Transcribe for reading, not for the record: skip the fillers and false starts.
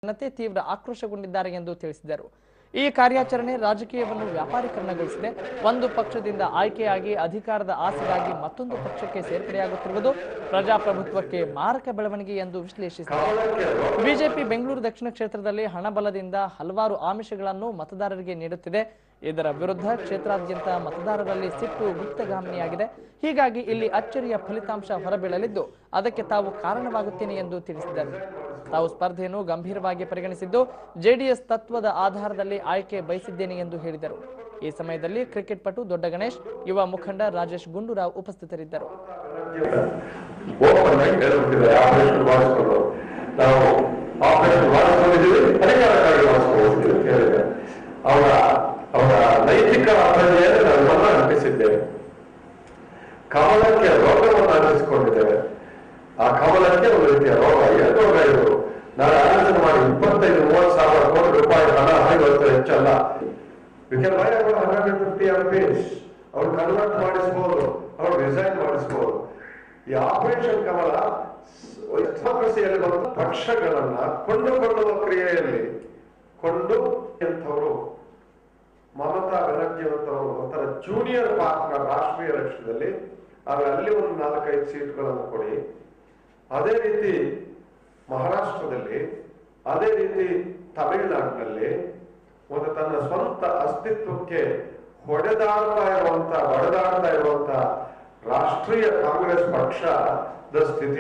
ಜನತೆ ತೀವ್ರ ಆಕ್ರೋಶಗೊಂಡಿದ್ದಾರೆ ಎಂದು ತಿಳಿಸಿದರು. ಈ ಕಾರ್ಯಾಚರಣೆ ರಾಜಕೀಯವನ್ನು ವ್ಯಾಪಾರೀಕರಣಗೊಳಿಸಿದೆ. ಒಂದು ಪಕ್ಷದಿಂದ ಆಯ್ಕೆಯಾಗಿ ಅಧಿಕಾರದ ಆಸೆಗಾಗಿ ಮತ್ತೊಂದು ಪಕ್ಷಕ್ಕೆ ಸೇರ್ಪಡೆಯಾಗುತ್ತಿರುವುದು ಪ್ರಜಾಪ್ರಭುತ್ವಕ್ಕೆ ಮಾರಕ ಬೆಳವಣಿಗೆ ಎಂದು ವಿಶ್ಲೇಷಿಸಿದರು. ಬಿಜೆಪಿ ಬೆಂಗಳೂರು ದಕ್ಷಿಣ ಕ್ಷೇತ್ರದಲ್ಲಿ ಹಣಬಲದಿಂದ ಹಲವಾರು ಆಮಿಷಗಳನ್ನು ಮತದಾರರಿಗೆ ನೀಡುತ್ತಿದೆ. ಇದರ ವಿರುದ್ಧ ಕ್ಷೇತ್ರಾದ್ಯಂತ ಮತದಾರರಲ್ಲಿ ಸಿಟ್ಟು ಗುಪ್ತಗಾಮಿನಿಯಾಗಿದೆ. ಹೀಗಾಗಿ ಇಲ್ಲಿ ಅಚ್ಚರಿಯ ಫಲಿತಾಂಶ ಹೊರಬೀಳಲಿದ್ದು ಅದಕ್ಕೆ ತಾವು ಕಾರಣವಾಗುತ್ತೇನೆ ಎಂದು ತಿಳಿಸಿದರು. ತಾವು ಸ್ಪರ್ಧೆಯನ್ನು ಗಂಭೀರವಾಗಿ ಪರಿಗಣಿಸಿದ್ದು ಜೆಡಿಎಸ್ ತತ್ವದ ಆಧಾರದಲ್ಲಿ ಆಯ್ಕೆ ಬಯಸಿದ್ದೇನೆ ಎಂದು ಹೇಳಿದರು. ಈ ಸಮಯದಲ್ಲಿ ಕ್ರಿಕೆಟ್ ಪಟು ದೊಡ್ಡ ಗಣೇಶ್, ಯುವ ಮುಖಂಡ ರಾಜೇಶ್ ಗುಂಡೂರಾವ್ ಉಪಸ್ಥಿತರಿದ್ದರು. ಅವರ ನೈತಿಕ ಪ್ರಜ್ಞೆಯನ್ನು ನಾವು ಅರ್ಪಿಸಿದ್ದೇವೆ. ಕಮಲಕ್ಕೆ ರೋಗವನ್ನು ಅರ್ಪಿಸಿಕೊಂಡಿದ್ದೇವೆ. ಆ ಕಮಲಕ್ಕೆ ಒಂದು ರೀತಿಯ ರೋಗ. ಏನು ರೋಗ ಇದು? ನಾನು ಆಲೋಚನೆ ಮಾಡಿ 25-30 ಸಾವಿರ ಕೋಟಿ ರೂಪಾಯಿ ಹಣ ಇವತ್ತು ಹೆಚ್ಚಲ್ಲ. ಅವ್ರು ಕನ್ವರ್ಟ್ ಮಾಡಿಸಬಹುದು, ಅವ್ರು ರಿಸೈನ್ ಮಾಡಿಸಬಹುದು. ಈ ಆಪರೇಷನ್ ಕಮಲ ಡೆಮೋಕ್ರಸಿಯಲ್ಲಿ ಬಂದ ಪಕ್ಷಗಳನ್ನ ಕೊಂಡುಕೊಳ್ಳುವ ಕ್ರಿಯೆಯಲ್ಲಿ ಎಂಥವರು ಮಮತಾ ಬ್ಯಾನರ್ಜಿ ಅಂತವರು ಒಂಥರ ಜೂನಿಯರ್ ಪಾರ್ಟ್ನರ್ ರಾಷ್ಟ್ರೀಯ ಲಕ್ಷ್ಯದಲ್ಲಿ ಅಲ್ಲಿ ಒಂದು 4-5 ಸೀಟ್ಗಳನ್ನು ಕೊಡಿ. ಅದೇ ರೀತಿ ಮಹಾರಾಷ್ಟ್ರದಲ್ಲಿ, ಅದೇ ರೀತಿ ತಮಿಳುನಾಡಿನಲ್ಲಿ ಒಂದು ತನ್ನ ಸ್ವಂತ ಅಸ್ತಿತ್ವಕ್ಕೆ ಬಡದಾಡ್ತಾ ಇರುವಂತ ರಾಷ್ಟ್ರೀಯ ಕಾಂಗ್ರೆಸ್ ಪಕ್ಷದ ಸ್ಥಿತಿ